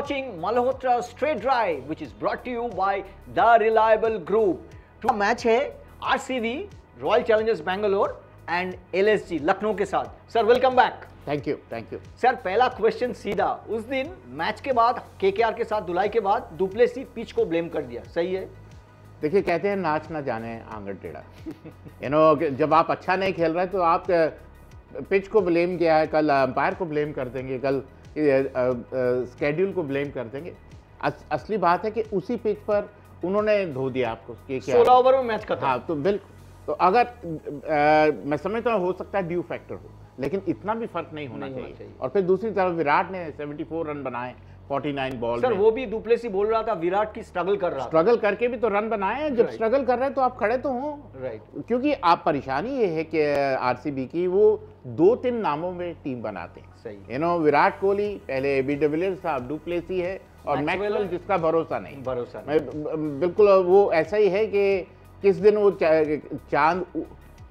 watching Malhotra Straight Drive, which is brought to you by The Reliable Group. Match है RCB royal Challengers Bangalore and LSG Lucknow के साथ। Sir welcome back. Thank you sir पहला question सीधा, उस दिन match के बाद KKR के साथ धुलाई के बाद डुप्लेसी पिच को ब्लेम कर दिया, सही है? देखिए कहते हैं नाच ना जाने आंगन टेढ़ा। जब आप अच्छा नहीं खेल रहे तो आप पिच को ब्लेम किया है, कल अंपायर को ब्लेम कर देंगे, कल स्केड्यूल को ब्लेम कर देंगे। असली बात है कि उसी पिच पर उन्होंने धो दिया आपको। 16 ओवर में मैच खत्म। हाँ तो बिल्कुल, तो अगर मैं समझता हूँ हो सकता है ड्यू फैक्टर हो, लेकिन इतना भी फर्क नहीं होना चाहिए। और फिर दूसरी तरफ विराट ने 74 रन बनाए 49 बॉल। सर वो भी डुप्लेसी बोल रहा था विराट की स्ट्रगल कर रहा था। स्ट्रगल करके भी तो रन बनाए हैं। जब स्ट्रगल कर रहे हैं तो आप खड़े तो हो। क्योंकि आप परेशानी ये है कि आरसीबी की वो 2-3 नामों में टीम बनाते हैं। सही विराट कोहली, पहले एबी डिविलियर्स था, अब डुप्लेसी है और मैक्सवेल जिसका भरोसा नहीं। बिल्कुल वो ऐसा ही है कि किस दिन वो चांद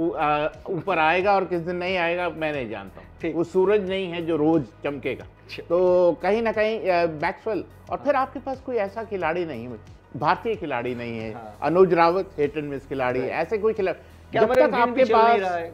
ऊपर आएगा और किस दिन नहीं आएगा मैं नहीं जानता हूँ। वो सूरज नहीं है जो रोज चमकेगा। तो कहीं ना कहीं मैक्सवेल, और फिर आपके पास कोई ऐसा खिलाड़ी नहीं है, भारतीय खिलाड़ी नहीं है। अनुज रावत हिट एंड मिस खिलाड़ी, ऐसे कोई खिलाड़ी जब तक आपके पास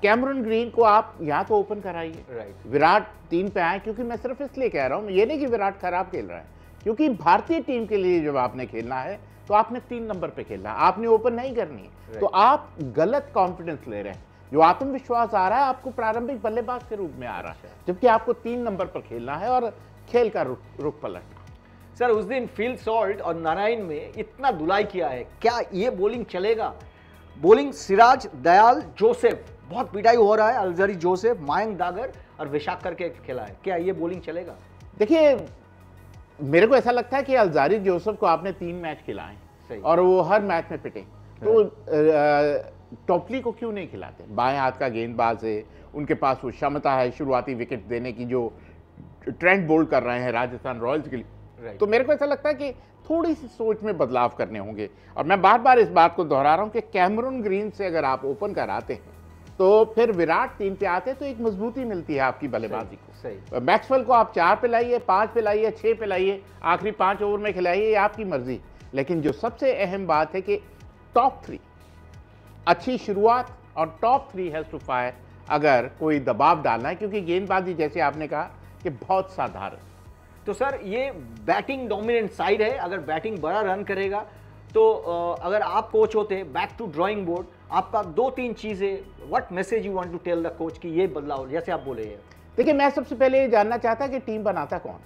कैमरन ग्रीन को आप यहाँ तो ओपन कराइए। विराट 3 पे आए, क्योंकि मैं सिर्फ इसलिए कह रहा हूँ, ये नहीं कि विराट खराब खेल रहा है, क्योंकि भारतीय टीम के लिए जब आपने खेलना है तो आपने 3 नंबर पे खेलना है, आपने ओपन नहीं करनी है। तो आप गलत कॉन्फिडेंस ले रहे हैं। जो आत्मविश्वास आ रहा है आपको प्रारंभिक बल्लेबाज के रूप में आ रहा है, जबकि आपको 3 नंबर पर खेलना है और खेल का रुख पलटना। सर उस दिन फील सॉल्ट और नारायण में इतना धुलाई किया है, क्या ये बॉलिंग चलेगा? बॉलिंग सिराज, दयाल, जोसेफ, बहुत पिटाई हो रहा है। अलजारी जोसेफ, मयंक दागर और विशाख करके खेला है, क्या ये बॉलिंग चलेगा? देखिए मेरे को ऐसा लगता है कि अलजारी जोसेफ को आपने 3 मैच खिलाए और वो हर मैच में पिटे, तो टॉपली को क्यों नहीं खिलाते? बाएं हाथ का गेंदबाज है, उनके पास वो क्षमता है शुरुआती विकेट देने की, जो ट्रेंड बोल्ड कर रहे हैं राजस्थान रॉयल्स के लिए। तो मेरे को ऐसा लगता है कि थोड़ी सी सोच में बदलाव करने होंगे। और मैं बार बार इस बात को दोहरा रहा हूं कि कैमरून ग्रीन से अगर आप ओपन कराते हैं तो फिर विराट 3 पे आते हैं तो एक मजबूती मिलती है आपकी बल्लेबाजी को। मैक्सवेल को आप 4 पे लाइए, 5 पे लाइए, 6 पे लाइए, आखिरी 5 ओवर में खिलाइए, ये आपकी मर्जी। लेकिन जो सबसे अहम बात है कि टॉप 3 अच्छी शुरुआत और टॉप 3 हैज टू फायर अगर कोई दबाव डालना है, क्योंकि गेंदबाजी जैसे आपने कहा कि बहुत साधारण। तो सर ये बैटिंग डोमिनेंट साइड है, अगर बैटिंग बड़ा रन करेगा तो अगर आप कोच होते बैक टू ड्राइंग बोर्ड, आपका 2-3 चीजें, what message you want to tell the coach कि ये बदलाव जैसे आप बोले हैं? देखिए मैं सबसे पहले ये जानना चाहता कि टीम बनाता कौन?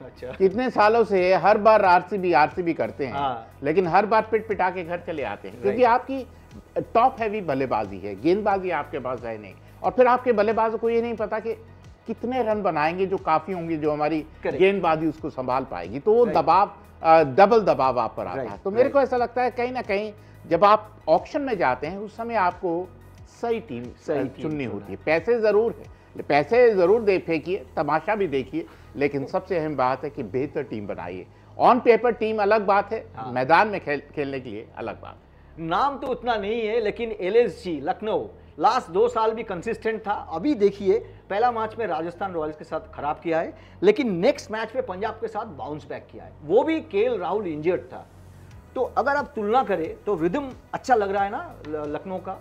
अच्छा, कितने सालों से हर बार आरसीबी करते हैं, लेकिन हर बार पिट पिटा के घर चले आते हैं, क्योंकि आपकी टॉप हैवी बल्लेबाजी है, गेंदबाजी आपके पास है नहीं। और फिर आपके बल्लेबाजों को ये नहीं पता कि कितने रन बनाएंगे जो काफी होंगे, जो हमारी गेंदबाजी उसको संभाल पाएगी। तो वो दबाव, डबल दबाव आप पर आता है। तो मेरे को ऐसा लगता है कहीं ना कहीं जब आप ऑक्शन में जाते हैं उस समय आपको सही टीम चुननी होती है। पैसे जरूर है, पैसे जरूर दे फेंकिए, तमाशा भी देखिए, लेकिन सबसे अहम बात है कि बेहतर टीम बनाइए। ऑन पेपर टीम अलग बात है, मैदान में खेलने के लिए अलग बात है। नाम तो उतना नहीं है, लेकिन LSG लखनऊ लास्ट 2 साल भी कंसिस्टेंट था। अभी देखिए पहला मैच में राजस्थान रॉयल्स के साथ खराब किया है, लेकिन नेक्स्ट मैच में पंजाब के साथ बाउंस बैक किया है, वो भी KL राहुल इंजर्ड था। तो अगर आप तुलना करें तो रिदम अच्छा लग रहा है ना लखनऊ का?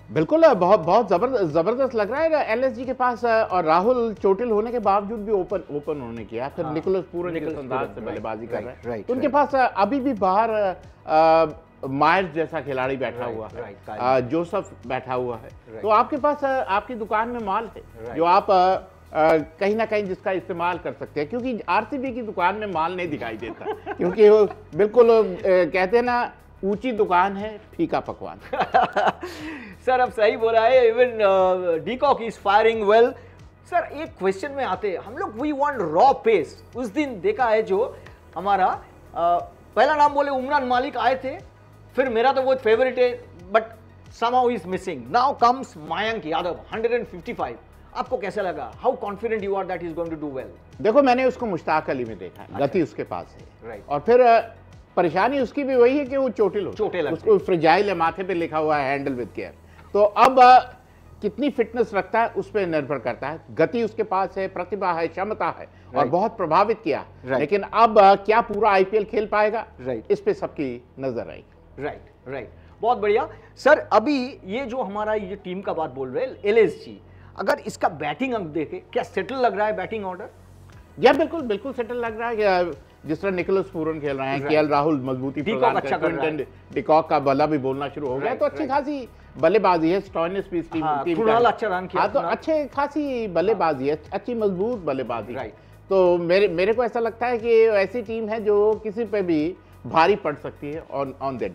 बिल्कुल, बहुत जबरदस्त लग रहा है LSG के पास। और राहुल चोटिल होने के बावजूद भी ओपन उन्होंने किया। फिर निकोलस पूरन जिस अंदाज से बल्लेबाजी कर रहे हैं, उनके पास अभी भी बाहर मायर्स जैसा खिलाड़ी बैठा हुआ है, जोसेफ बैठा हुआ है। तो आपके पास आपकी दुकान में माल है जो आप कहीं ना कहीं जिसका इस्तेमाल कर सकते हैं, क्योंकि आरसीबी की दुकान में माल नहीं दिखाई देता, क्योंकि वो बिल्कुल कहते हैं ना, ऊंची दुकान है फीका पकवान। सर अब सही बोला है, even de Kock is firing well. Sir एक क्वेश्चन में आते हैं हम लोग, वी वांट रॉ पेस। उस दिन देखा है जो हमारा पहला नाम बोले उमरान मालिक आए थे, फिर मेरा तो वो फेवरेट है, but somehow is missing. Now comes Mayank Yadav 155. आपको कैसा लगा? How confident you are that he is going to do well? देखो मैंने उसको मुश्ताक अली में देखा, गति उसके पास है, और फिर परेशानी उसकी भी वही है कि वो चोटिल हो, उसको फ्रेजाइल है, माथे पे लिखा हुआ है हैंडल विद केयर। तो अब कितनी फिटनेस रखता है उस पर निर्भर करता है। गति उसके पास है, प्रतिभा है, क्षमता है और बहुत प्रभावित किया, लेकिन अब क्या पूरा आईपीएल खेल पाएगा, इस पे सबकी नजर आएगी। राइट, बहुत बढ़िया सर। अभी ये जो हमारा ये टीम का बात बोल रहे हैं एलएसजी, अगर इसका बैटिंग अंक देखे क्या सेटल लग रहा है बैटिंग ऑर्डर? या बिल्कुल सेटल लग रहा है। जिस तरह निकोलस पूरन खेल रहे हैं, केएल राहुल मजबूती प्रदान कर रहे हैं, डिकॉक का बल्ला भी बोलना शुरू हो गया, तो अच्छी खासी बल्लेबाजी है। स्टॉइनिस भी टीम अच्छा रन किया, तो अच्छे खासी बल्लेबाजी है, अच्छी मजबूत बल्लेबाजी। तो मेरे को ऐसा लगता है कि ऐसी टीम है जो किसी पे भी भारी पड़ सकती है on that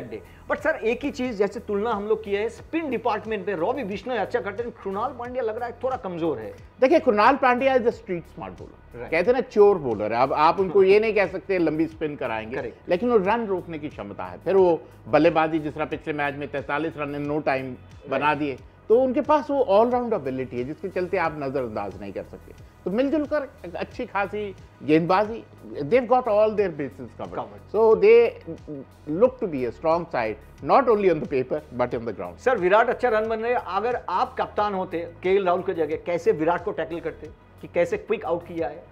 day. But sir एक ही चीज जैसे तुलना हम लोग किया है स्पिन डिपार्टमेंट में, रॉबी बिश्नोई अच्छा करते हैं, कृणाल पांड्या लग रहा है थोड़ा कमजोर है। देखिए Krunal Pandya is the street smart bowler, कहते हैं ना चोर बॉलर है। अब आप उनको ये नहीं कह सकते लंबी स्पिन कराएंगे, लेकिन वो रन रोकने की क्षमता है। फिर वो बल्लेबाजी जिस तरह पिछले मैच में 43 रन इन नो टाइम बना दिए, तो उनके पास वो ऑलराउंड एबिलिटी है जिसके चलते आप नजरअंदाज नहीं कर सकते। तो मिलजुल कर अच्छी खासी गेंदबाजी, they've got all their bases covered. So they look to be a strong side, not only on the paper but on the ground. Sir Virat अच्छा रन बन रहे हैं, अगर आप कप्तान होते केएल राहुल की जगह कैसे विराट को टैकल करते कि कैसे क्विक आउट किया है?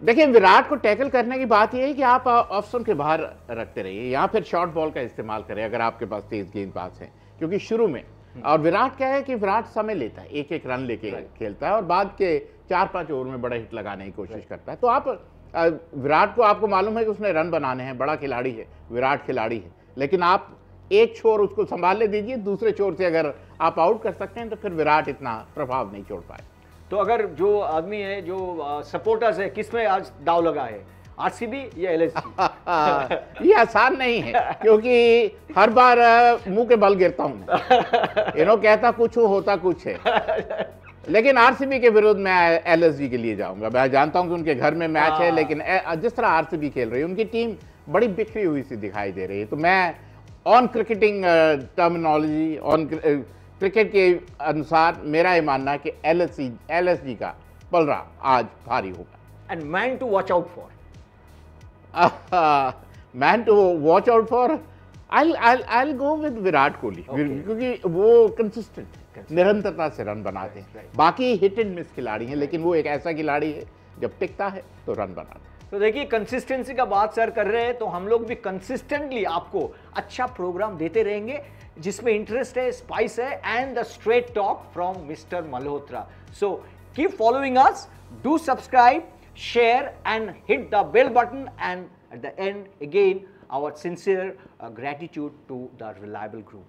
देखिए विराट को टैकल करने की बात यह है कि आप ऑफ स्टंप के बाहर रखते रहिए या फिर शॉर्ट बॉल का इस्तेमाल करें अगर आपके पास तेज गेंदबाज है, क्योंकि शुरू में और विराट क्या है कि विराट समय लेता है, एक रन लेके खेलता है और बाद के 4-5 ओवर में बड़ा हिट लगाने की कोशिश करता है। तो आप विराट को आपको मालूम है कि उसने रन बनाने हैं, बड़ा खिलाड़ी है, विराट खिलाड़ी है, लेकिन आप एक छोर उसको संभालने दीजिए, दूसरे छोर से अगर आप आउट कर सकते हैं तो फिर विराट इतना प्रभाव नहीं छोड़ पाए। तो अगर जो आदमी है, जो सपोर्टर्स है, किसमें आज दाव लगा है, आरसीबी या एलएसजी? ये आसान नहीं है क्योंकि हर बार मुंह के बल गिरता हूं मैं, कहता कुछ हो होता कुछ है, लेकिन आरसीबी के विरुद्ध मैं एलएसजी के लिए जाऊंगा। मैं जानता हूं कि उनके घर में मैच है, लेकिन जिस तरह आरसीबी खेल रही है उनकी टीम बड़ी बिखरी हुई सी दिखाई दे रही है। तो मैं on cricketing terminology, on cricket के अनुसार मेरा ये मानना है कि एलएसजी का पलड़ा आज भारी होगा। And man to watch out for, man to watch out for, I'll go with Virat Kohli, क्योंकि वो कंसिस्टेंट है, निरंतरता से रन बनाते हैं। बाकी हिट एंड मिस खिलाड़ी हैं, लेकिन वो एक ऐसा खिलाड़ी है जब टिकता है तो रन बनाता है। तो देखिए कंसिस्टेंसी का बात सर कर रहे हैं, तो हम लोग भी कंसिस्टेंटली आपको अच्छा प्रोग्राम देते रहेंगे जिसमें इंटरेस्ट है, स्पाइस है and the straight talk from mister Malhotra. So keep following us, do subscribe, share and hit the bell button, and at the end again our sincere gratitude to the Reliable Group.